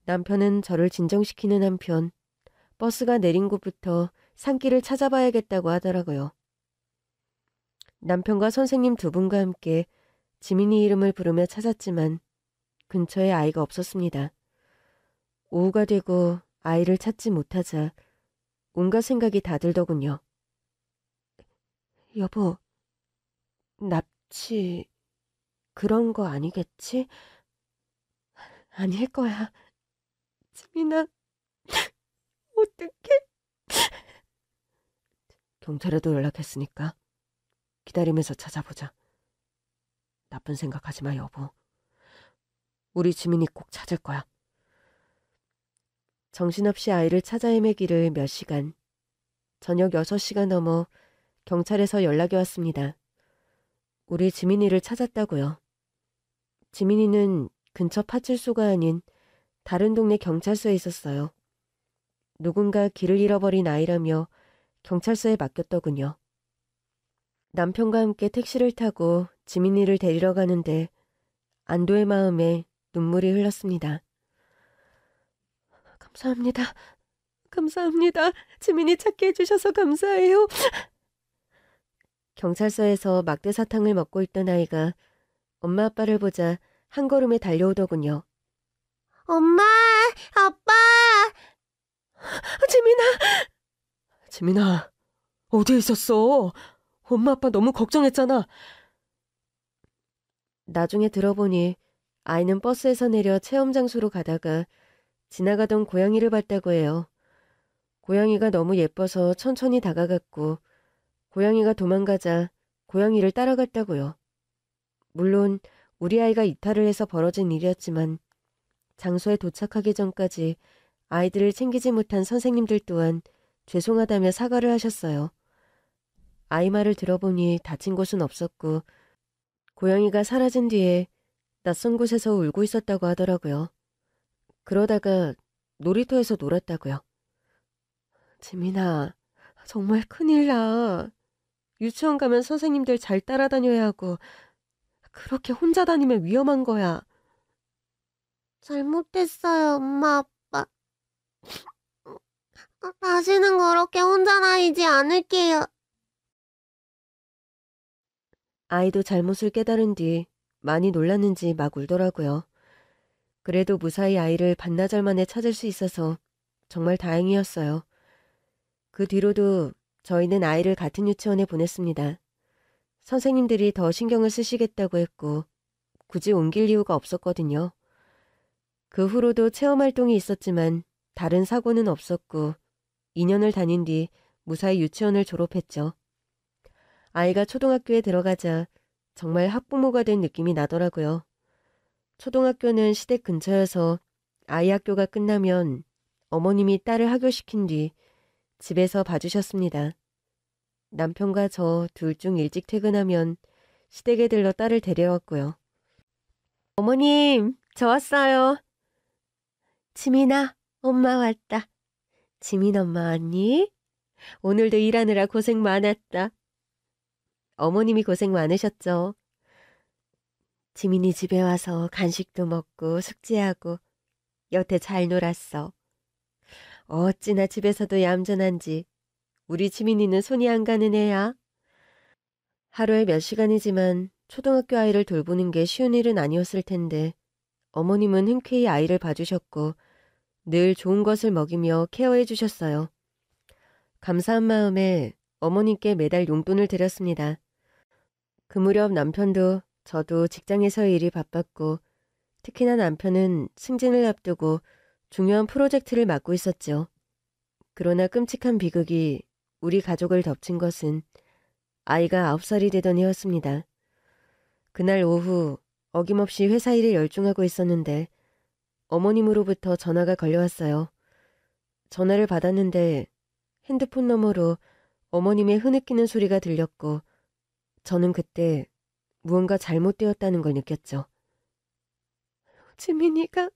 남편은 저를 진정시키는 한편 버스가 내린 곳부터 산길을 찾아봐야겠다고 하더라고요. 남편과 선생님 두 분과 함께 지민이 이름을 부르며 찾았지만 근처에 아이가 없었습니다. 오후가 되고 아이를 찾지 못하자 온갖 생각이 다 들더군요. 여보, 납치 그런 거 아니겠지? 아닐 거야. 지민아, 어떡해? 경찰에도 연락했으니까 기다리면서 찾아보자. 나쁜 생각하지 마, 여보. 우리 지민이 꼭 찾을 거야. 정신없이 아이를 찾아 헤매기를 몇 시간. 저녁 6시가 넘어 경찰에서 연락이 왔습니다. 우리 지민이를 찾았다고요. 지민이는 근처 파출소가 아닌 다른 동네 경찰서에 있었어요. 누군가 길을 잃어버린 아이라며 경찰서에 맡겼더군요. 남편과 함께 택시를 타고 지민이를 데리러 가는데 안도의 마음에 눈물이 흘렀습니다. 감사합니다. 감사합니다. 지민이 찾게 해주셔서 감사해요. 경찰서에서 막대 사탕을 먹고 있던 아이가 엄마 아빠를 보자 한 걸음에 달려오더군요. 엄마, 아빠! 지민아! 지민아, 어디에 있었어? 엄마 아빠 너무 걱정했잖아. 나중에 들어보니 아이는 버스에서 내려 체험 장소로 가다가 지나가던 고양이를 봤다고 해요. 고양이가 너무 예뻐서 천천히 다가갔고 고양이가 도망가자 고양이를 따라갔다고요. 물론 우리 아이가 이탈을 해서 벌어진 일이었지만 장소에 도착하기 전까지 아이들을 챙기지 못한 선생님들 또한 죄송하다며 사과를 하셨어요. 아이 말을 들어보니 다친 곳은 없었고 고양이가 사라진 뒤에 낯선 곳에서 울고 있었다고 하더라고요. 그러다가 놀이터에서 놀았다고요. 지민아, 정말 큰일 나. 유치원 가면 선생님들 잘 따라다녀야 하고 그렇게 혼자 다니면 위험한 거야. 잘못했어요, 엄마, 아빠. 다시는 그렇게 혼자 다니지 않을게요. 아이도 잘못을 깨달은 뒤 많이 놀랐는지 막 울더라고요. 그래도 무사히 아이를 반나절 만에 찾을 수 있어서 정말 다행이었어요. 그 뒤로도 저희는 아이를 같은 유치원에 보냈습니다. 선생님들이 더 신경을 쓰시겠다고 했고 굳이 옮길 이유가 없었거든요. 그 후로도 체험활동이 있었지만 다른 사고는 없었고 2년을 다닌 뒤 무사히 유치원을 졸업했죠. 아이가 초등학교에 들어가자 정말 학부모가 된 느낌이 나더라고요. 초등학교는 시댁 근처여서 아이 학교가 끝나면 어머님이 딸을 하교시킨 뒤 집에서 봐주셨습니다. 남편과 저 둘 중 일찍 퇴근하면 시댁에 들러 딸을 데려왔고요. 어머님, 저 왔어요. 지민아, 엄마 왔다. 지민 엄마 왔니? 오늘도 일하느라 고생 많았다. 어머님이 고생 많으셨죠. 지민이 집에 와서 간식도 먹고 숙제하고 여태 잘 놀았어. 어찌나 집에서도 얌전한지 우리 지민이는 손이 안 가는 애야. 하루에 몇 시간이지만 초등학교 아이를 돌보는 게 쉬운 일은 아니었을 텐데 어머님은 흔쾌히 아이를 봐주셨고 늘 좋은 것을 먹이며 케어해 주셨어요. 감사한 마음에 어머님께 매달 용돈을 드렸습니다. 그 무렵 남편도 저도 직장에서의 일이 바빴고 특히나 남편은 승진을 앞두고 중요한 프로젝트를 맡고 있었죠. 그러나 끔찍한 비극이 우리 가족을 덮친 것은 아이가 9살이 되던 해였습니다. 그날 오후 어김없이 회사 일에 열중하고 있었는데 어머님으로부터 전화가 걸려왔어요. 전화를 받았는데 핸드폰 너머로 어머님의 흐느끼는 소리가 들렸고 저는 그때 무언가 잘못되었다는 걸 느꼈죠. 지민이가,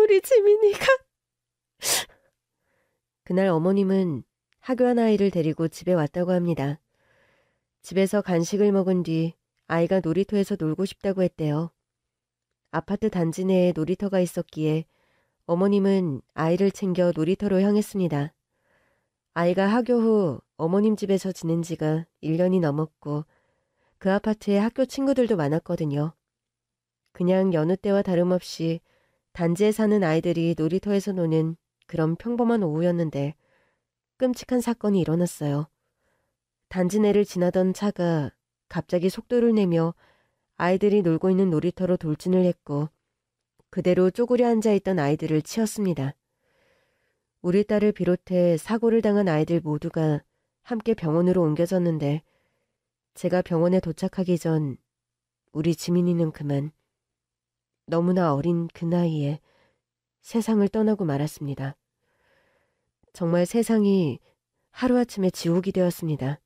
우리 지민이가. 그날 어머님은 하교한 아이를 데리고 집에 왔다고 합니다. 집에서 간식을 먹은 뒤 아이가 놀이터에서 놀고 싶다고 했대요. 아파트 단지 내에 놀이터가 있었기에 어머님은 아이를 챙겨 놀이터로 향했습니다. 아이가 하교 후 어머님 집에서 지낸 지가 1년이 넘었고 그 아파트에 학교 친구들도 많았거든요. 그냥 여느 때와 다름없이 단지에 사는 아이들이 놀이터에서 노는 그런 평범한 오후였는데 끔찍한 사건이 일어났어요. 단지 내를 지나던 차가 갑자기 속도를 내며 아이들이 놀고 있는 놀이터로 돌진을 했고 그대로 쪼그려 앉아있던 아이들을 치었습니다. 우리 딸을 비롯해 사고를 당한 아이들 모두가 함께 병원으로 옮겨졌는데 제가 병원에 도착하기 전 우리 지민이는 그만 너무나 어린 그 나이에 세상을 떠나고 말았습니다. 정말 세상이 하루아침에 지옥이 되었습니다.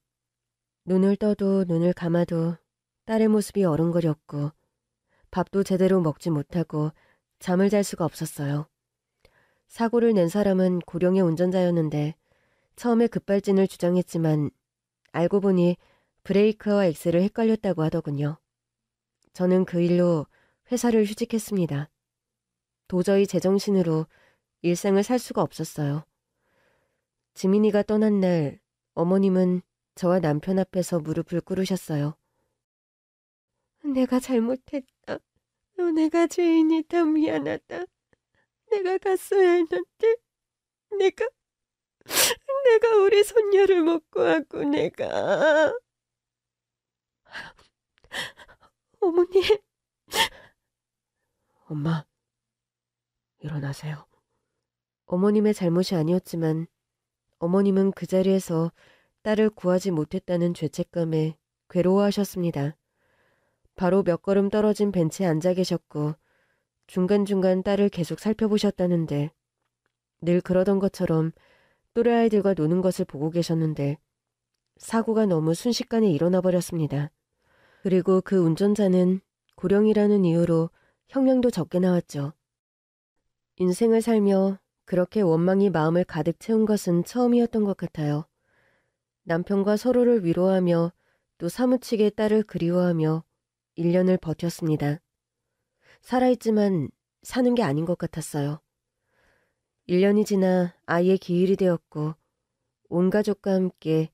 눈을 떠도 눈을 감아도 딸의 모습이 어른거렸고 밥도 제대로 먹지 못하고 잠을 잘 수가 없었어요. 사고를 낸 사람은 고령의 운전자였는데 처음에 급발진을 주장했지만 알고 보니 브레이크와 엑셀을 헷갈렸다고 하더군요. 저는 그 일로 회사를 휴직했습니다. 도저히 제정신으로 일생을 살 수가 없었어요. 지민이가 떠난 날 어머님은 저와 남편 앞에서 무릎을 꿇으셨어요. 내가 잘못했다. 내가 죄인이다. 미안하다. 내가 갔어야 했는데 내가 우리 손녀를 못 구하고 내가 어머님. 엄마, 일어나세요. 어머님의 잘못이 아니었지만 어머님은 그 자리에서 딸을 구하지 못했다는 죄책감에 괴로워하셨습니다. 바로 몇 걸음 떨어진 벤치에 앉아 계셨고 중간중간 딸을 계속 살펴보셨다는데 늘 그러던 것처럼 또래아이들과 노는 것을 보고 계셨는데 사고가 너무 순식간에 일어나 버렸습니다. 그리고 그 운전자는 고령이라는 이유로 형량도 적게 나왔죠. 인생을 살며 그렇게 원망이 마음을 가득 채운 것은 처음이었던 것 같아요. 남편과 서로를 위로하며 또 사무치게 딸을 그리워하며 1년을 버텼습니다. 살아있지만 사는 게 아닌 것 같았어요. 1년이 지나 아이의 기일이 되었고 온 가족과 함께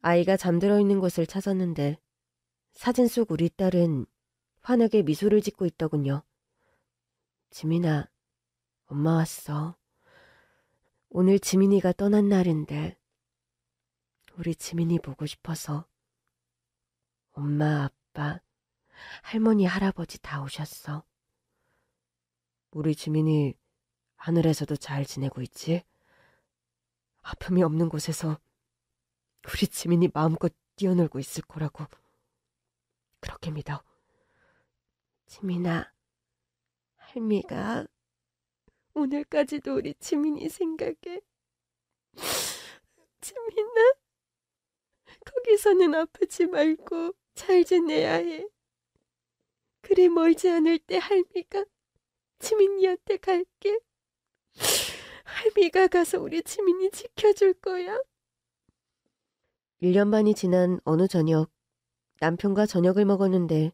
아이가 잠들어 있는 곳을 찾았는데 사진 속 우리 딸은 환하게 미소를 짓고 있더군요. 지민아, 엄마 왔어. 오늘 지민이가 떠난 날인데 우리 지민이 보고 싶어서 엄마, 아빠, 할머니, 할아버지 다 오셨어. 우리 지민이 하늘에서도 잘 지내고 있지? 아픔이 없는 곳에서 우리 지민이 마음껏 뛰어놀고 있을 거라고 그렇게 믿어. 지민아, 할미가 오늘까지도 우리 지민이 생각해. 지민아, 거기서는 아프지 말고 잘 지내야 해. 그리 멀지 않을 때 할미가 지민이한테 갈게. 할미가 가서 우리 지민이 지켜줄 거야. 1년 반이 지난 어느 저녁, 남편과 저녁을 먹었는데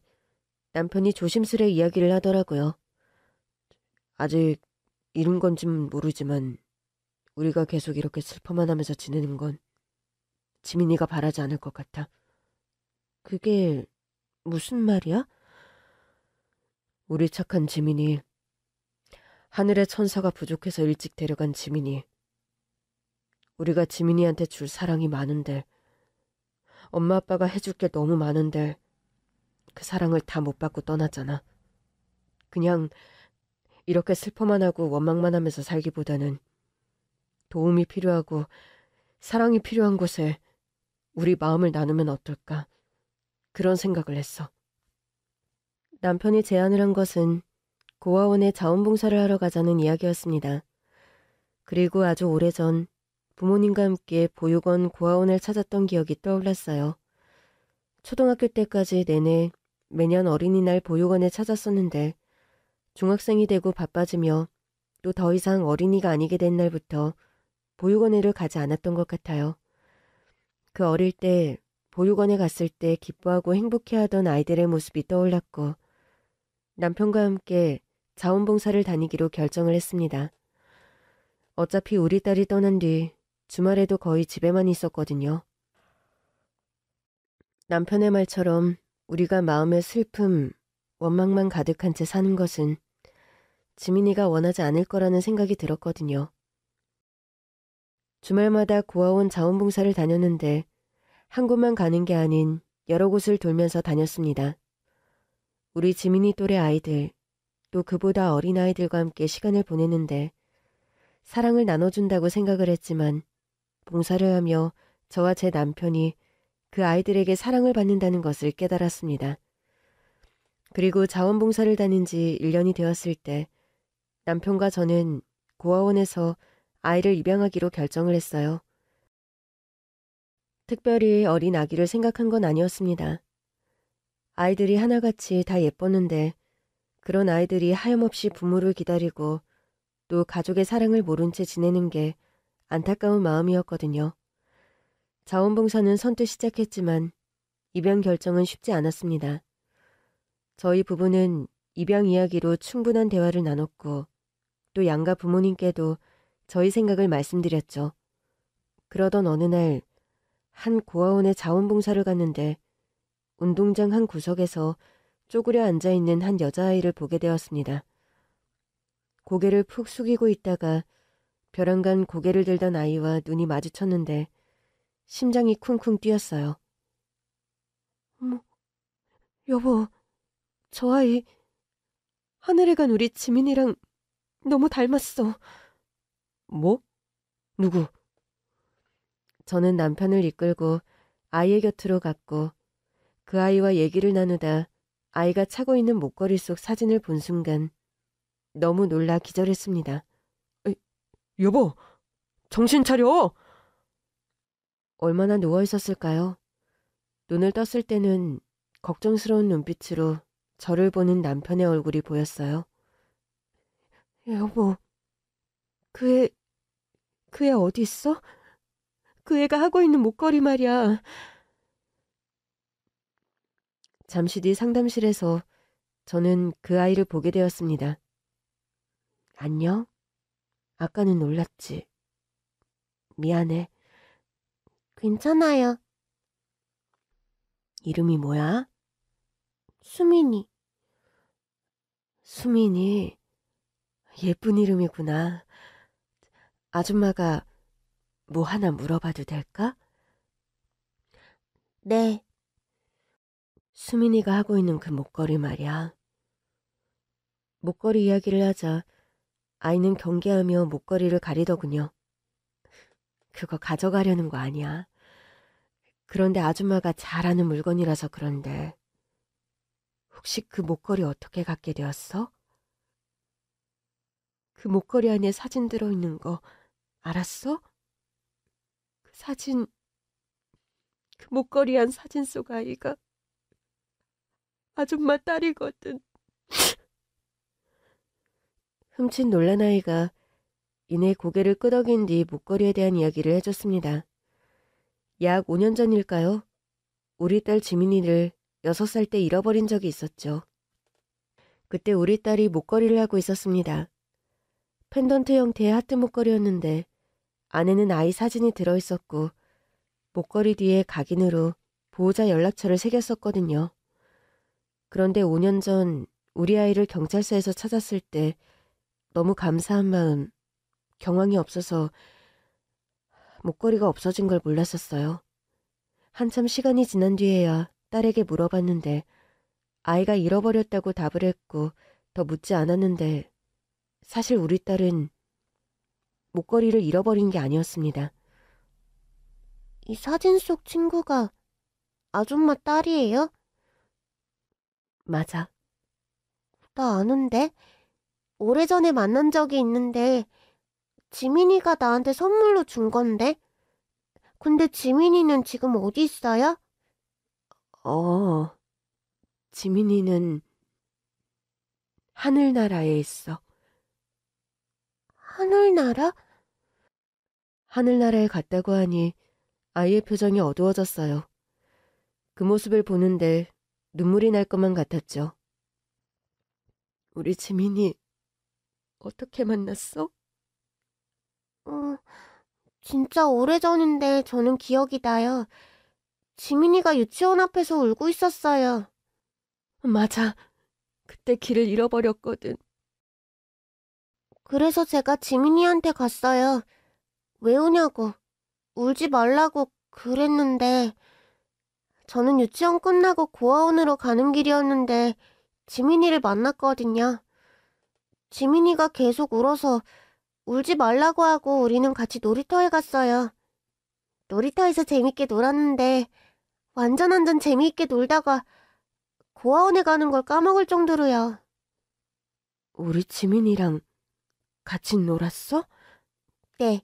남편이 조심스레 이야기를 하더라고요. 아직 이룬 건진 모르지만 우리가 계속 이렇게 슬퍼만 하면서 지내는 건 지민이가 바라지 않을 것 같아. 그게 무슨 말이야? 우리 착한 지민이, 하늘의 천사가 부족해서 일찍 데려간 지민이, 우리가 지민이한테 줄 사랑이 많은데, 엄마 아빠가 해줄 게 너무 많은데 그 사랑을 다 못 받고 떠났잖아. 그냥 이렇게 슬퍼만 하고 원망만 하면서 살기보다는 도움이 필요하고 사랑이 필요한 곳에 우리 마음을 나누면 어떨까? 그런 생각을 했어. 남편이 제안을 한 것은 고아원에 자원봉사를 하러 가자는 이야기였습니다. 그리고 아주 오래전 부모님과 함께 보육원 고아원을 찾았던 기억이 떠올랐어요. 초등학교 때까지 내내 매년 어린이날 보육원에 찾았었는데 중학생이 되고 바빠지며 또 더 이상 어린이가 아니게 된 날부터 보육원에를 가지 않았던 것 같아요. 그 어릴 때 보육원에 갔을 때 기뻐하고 행복해하던 아이들의 모습이 떠올랐고 남편과 함께 자원봉사를 다니기로 결정을 했습니다. 어차피 우리 딸이 떠난 뒤 주말에도 거의 집에만 있었거든요. 남편의 말처럼 우리가 마음에 슬픔, 원망만 가득한 채 사는 것은 지민이가 원하지 않을 거라는 생각이 들었거든요. 주말마다 고아원 자원봉사를 다녔는데 한 곳만 가는 게 아닌 여러 곳을 돌면서 다녔습니다. 우리 지민이 또래 아이들, 또 그보다 어린 아이들과 함께 시간을 보내는데 사랑을 나눠준다고 생각을 했지만 봉사를 하며 저와 제 남편이 그 아이들에게 사랑을 받는다는 것을 깨달았습니다. 그리고 자원봉사를 다닌 지 1년이 되었을 때 남편과 저는 고아원에서 아이를 입양하기로 결정을 했어요. 특별히 어린 아기를 생각한 건 아니었습니다. 아이들이 하나같이 다 예뻤는데 그런 아이들이 하염없이 부모를 기다리고 또 가족의 사랑을 모른 채 지내는 게 안타까운 마음이었거든요. 자원봉사는 선뜻 시작했지만 입양 결정은 쉽지 않았습니다. 저희 부부는 입양 이야기로 충분한 대화를 나눴고 또 양가 부모님께도 저희 생각을 말씀드렸죠. 그러던 어느 날 한 고아원에 자원봉사를 갔는데 운동장 한 구석에서 쪼그려 앉아있는 한 여자아이를 보게 되었습니다. 고개를 푹 숙이고 있다가 벼랑간 고개를 들던 아이와 눈이 마주쳤는데 심장이 쿵쿵 뛰었어요. 어머, 여보, 저 아이 하늘에 간 우리 지민이랑 너무 닮았어. 뭐? 누구? 저는 남편을 이끌고 아이의 곁으로 갔고 그 아이와 얘기를 나누다 아이가 차고 있는 목걸이 속 사진을 본 순간 너무 놀라 기절했습니다. 여보, 정신 차려! 얼마나 누워 있었을까요? 눈을 떴을 때는 걱정스러운 눈빛으로 저를 보는 남편의 얼굴이 보였어요. 여보, 그 애 어디 있어? 그 애가 하고 있는 목걸이 말이야. 잠시 뒤 상담실에서 저는 그 아이를 보게 되었습니다. 안녕? 아까는 놀랐지. 미안해. 괜찮아요. 이름이 뭐야? 수민이. 수민이. 예쁜 이름이구나. 아줌마가 뭐 하나 물어봐도 될까? 네. 수민이가 하고 있는 그 목걸이 말이야. 목걸이 이야기를 하자 아이는 경계하며 목걸이를 가리더군요. 그거 가져가려는 거 아니야. 그런데 아줌마가 잘 아는 물건이라서 그런데 혹시 그 목걸이 어떻게 갖게 되었어? 그 목걸이 안에 사진 들어있는 거 알았어? 그 사진, 그 목걸이 안 사진 속 아이가 아줌마 딸이거든. 흠칫 놀란 아이가 이내 고개를 끄덕인 뒤 목걸이에 대한 이야기를 해줬습니다. 약 5년 전일까요? 우리 딸 지민이를 6살 때 잃어버린 적이 있었죠. 그때 우리 딸이 목걸이를 하고 있었습니다. 펜던트 형태의 하트 목걸이였는데 안에는 아이 사진이 들어있었고 목걸이 뒤에 각인으로 보호자 연락처를 새겼었거든요. 그런데 5년 전 우리 아이를 경찰서에서 찾았을 때 너무 감사한 마음, 경황이 없어서 목걸이가 없어진 걸 몰랐었어요. 한참 시간이 지난 뒤에야 딸에게 물어봤는데 아이가 잃어버렸다고 답을 했고 더 묻지 않았는데 사실 우리 딸은 목걸이를 잃어버린 게 아니었습니다. 이 사진 속 친구가 아줌마 딸이에요? 맞아. 나 아는데? 오래전에 만난 적이 있는데 지민이가 나한테 선물로 준 건데? 근데 지민이는 지금 어디 있어요? 지민이는 하늘나라에 있어. 하늘나라? 하늘나라에 갔다고 하니 아이의 표정이 어두워졌어요. 그 모습을 보는데 눈물이 날 것만 같았죠. 우리 지민이 어떻게 만났어? 진짜 오래전인데 저는 기억이 나요. 지민이가 유치원 앞에서 울고 있었어요. 맞아. 그때 길을 잃어버렸거든. 그래서 제가 지민이한테 갔어요. 왜 우냐고, 울지 말라고 그랬는데, 저는 유치원 끝나고 고아원으로 가는 길이었는데 지민이를 만났거든요. 지민이가 계속 울어서 울지 말라고 하고 우리는 같이 놀이터에 갔어요. 놀이터에서 재밌게 놀았는데 완전 재미있게 놀다가 고아원에 가는 걸 까먹을 정도로요. 우리 지민이랑 같이 놀았어? 네.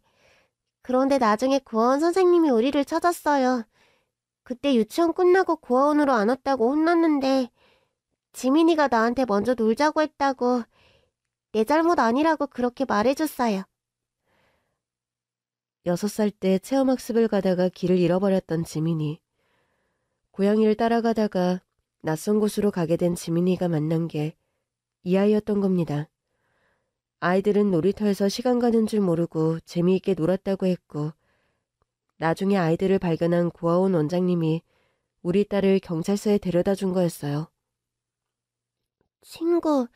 그런데 나중에 고아원 선생님이 우리를 찾았어요. 그때 유치원 끝나고 고아원으로 안 왔다고 혼났는데 지민이가 나한테 먼저 놀자고 했다고 내 잘못 아니라고 그렇게 말해줬어요. 6살 때 체험학습을 가다가 길을 잃어버렸던 지민이. 고양이를 따라가다가 낯선 곳으로 가게 된 지민이가 만난 게 이 아이였던 겁니다. 아이들은 놀이터에서 시간 가는 줄 모르고 재미있게 놀았다고 했고, 나중에 아이들을 발견한 고아원 원장님이 우리 딸을 경찰서에 데려다 준 거였어요. 친구,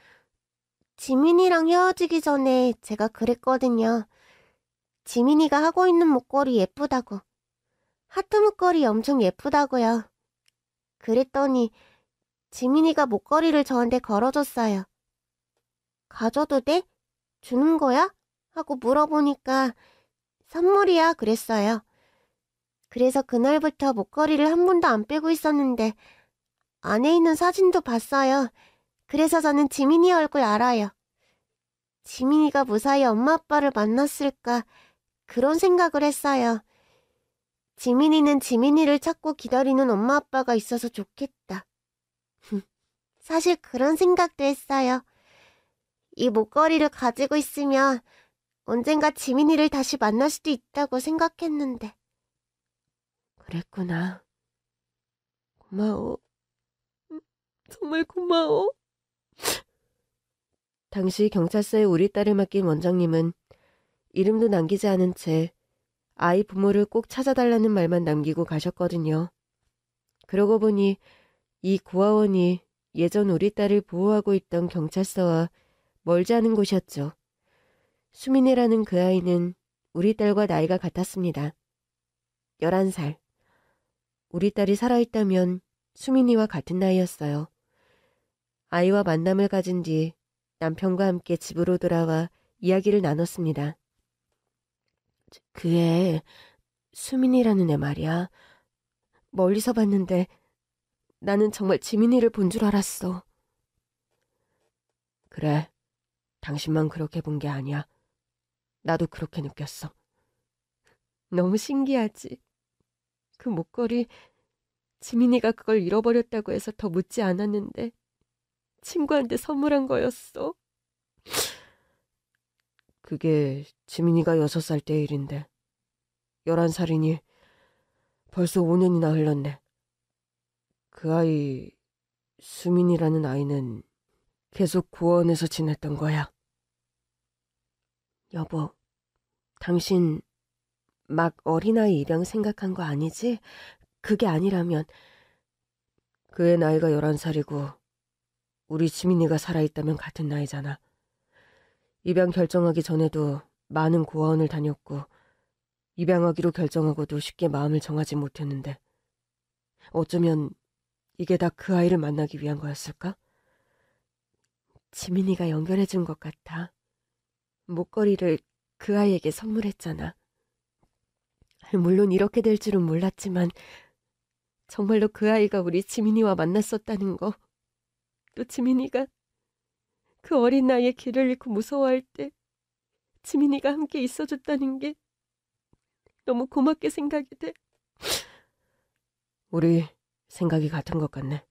지민이랑 헤어지기 전에 제가 그랬거든요. 지민이가 하고 있는 목걸이 예쁘다고. 하트 목걸이 엄청 예쁘다고요. 그랬더니 지민이가 목걸이를 저한테 걸어줬어요. 가져도 돼? 주는 거야? 하고 물어보니까 선물이야 그랬어요. 그래서 그날부터 목걸이를 한 번도 안 빼고 있었는데 안에 있는 사진도 봤어요. 그래서 저는 지민이 얼굴 알아요. 지민이가 무사히 엄마 아빠를 만났을까 그런 생각을 했어요. 지민이는 지민이를 찾고 기다리는 엄마 아빠가 있어서 좋겠다. 사실 그런 생각도 했어요. 이 목걸이를 가지고 있으면 언젠가 지민이를 다시 만날 수도 있다고 생각했는데. 그랬구나. 고마워. 정말 고마워. 당시 경찰서에 우리 딸을 맡긴 원장님은 이름도 남기지 않은 채 아이 부모를 꼭 찾아달라는 말만 남기고 가셨거든요. 그러고 보니 이 고아원이 예전 우리 딸을 보호하고 있던 경찰서와 멀지 않은 곳이었죠. 수민이라는 그 아이는 우리 딸과 나이가 같았습니다. 11살. 우리 딸이 살아있다면 수민이와 같은 나이였어요. 아이와 만남을 가진 뒤 남편과 함께 집으로 돌아와 이야기를 나눴습니다. 그 애, 수민이라는 애 말이야. 멀리서 봤는데 나는 정말 지민이를 본 줄 알았어. 그래, 당신만 그렇게 본 게 아니야. 나도 그렇게 느꼈어. 너무 신기하지? 그 목걸이, 지민이가 그걸 잃어버렸다고 해서 더 묻지 않았는데 친구한테 선물한 거였어. 그게 지민이가 6살 때 일인데 11살이니 벌써 5년이나 흘렀네. 그 아이, 수민이라는 아이는 계속 고아원에서 지냈던 거야. 여보, 당신 막 어린아이 입양 생각한 거 아니지? 그게 아니라면. 그 애 나이가 11살이고 우리 지민이가 살아있다면 같은 나이잖아. 입양 결정하기 전에도 많은 고아원을 다녔고 입양하기로 결정하고도 쉽게 마음을 정하지 못했는데 어쩌면 이게 다 그 아이를 만나기 위한 거였을까? 지민이가 연결해준 것 같아. 목걸이를 그 아이에게 선물했잖아. 물론 이렇게 될 줄은 몰랐지만 정말로 그 아이가 우리 지민이와 만났었다는 거, 또 지민이가 그 어린 나이에 길을 잃고 무서워할 때 지민이가 함께 있어줬다는 게 너무 고맙게 생각이 돼. 우리 생각이 같은 것 같네.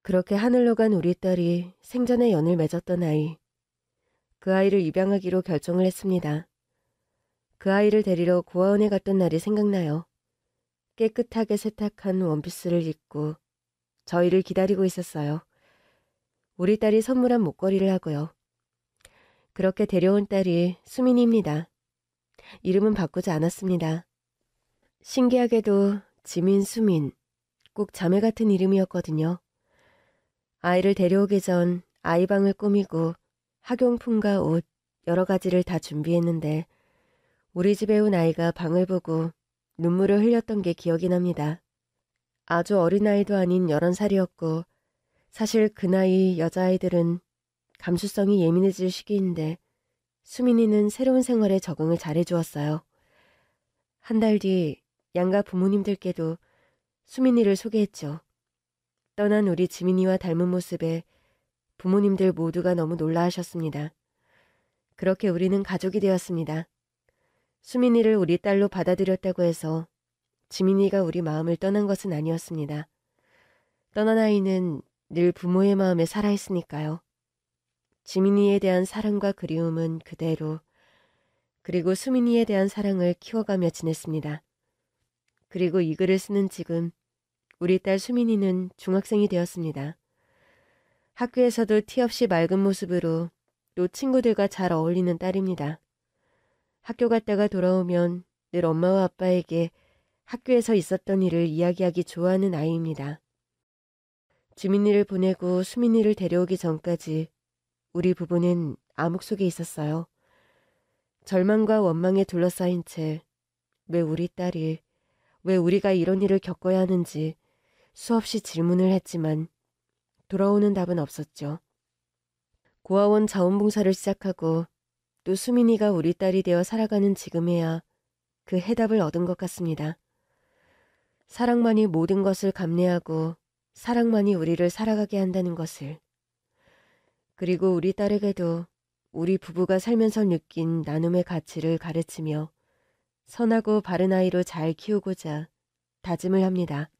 그렇게 하늘로 간 우리 딸이 생전에 연을 맺었던 아이. 그 아이를 입양하기로 결정을 했습니다. 그 아이를 데리러 고아원에 갔던 날이 생각나요. 깨끗하게 세탁한 원피스를 입고 저희를 기다리고 있었어요. 우리 딸이 선물한 목걸이를 하고요. 그렇게 데려온 딸이 수민이입니다. 이름은 바꾸지 않았습니다. 신기하게도 지민, 수민, 꼭 자매 같은 이름이었거든요. 아이를 데려오기 전 아이방을 꾸미고 학용품과 옷, 여러 가지를 다 준비했는데 우리 집에 온 아이가 방을 보고 눈물을 흘렸던 게 기억이 납니다. 아주 어린아이도 아닌 11살이었고 사실 그 나이 여자아이들은 감수성이 예민해질 시기인데 수민이는 새로운 생활에 적응을 잘해주었어요. 한 달 뒤 양가 부모님들께도 수민이를 소개했죠. 떠난 우리 지민이와 닮은 모습에 부모님들 모두가 너무 놀라하셨습니다. 그렇게 우리는 가족이 되었습니다. 수민이를 우리 딸로 받아들였다고 해서 지민이가 우리 마음을 떠난 것은 아니었습니다. 떠난 아이는 늘 부모의 마음에 살아있으니까요. 지민이에 대한 사랑과 그리움은 그대로, 그리고 수민이에 대한 사랑을 키워가며 지냈습니다. 그리고 이 글을 쓰는 지금 우리 딸 수민이는 중학생이 되었습니다. 학교에서도 티 없이 맑은 모습으로 또 친구들과 잘 어울리는 딸입니다. 학교 갔다가 돌아오면 늘 엄마와 아빠에게 학교에서 있었던 일을 이야기하기 좋아하는 아이입니다. 지민이를 보내고 수민이를 데려오기 전까지 우리 부부는 암흑 속에 있었어요. 절망과 원망에 둘러싸인 채 왜 우리 딸이, 왜 우리가 이런 일을 겪어야 하는지 수없이 질문을 했지만 돌아오는 답은 없었죠. 고아원 자원봉사를 시작하고 또 수민이가 우리 딸이 되어 살아가는 지금에야 그 해답을 얻은 것 같습니다. 사랑만이 모든 것을 감내하고 사랑만이 우리를 살아가게 한다는 것을. 그리고 우리 딸에게도 우리 부부가 살면서 느낀 나눔의 가치를 가르치며 선하고 바른 아이로 잘 키우고자 다짐을 합니다.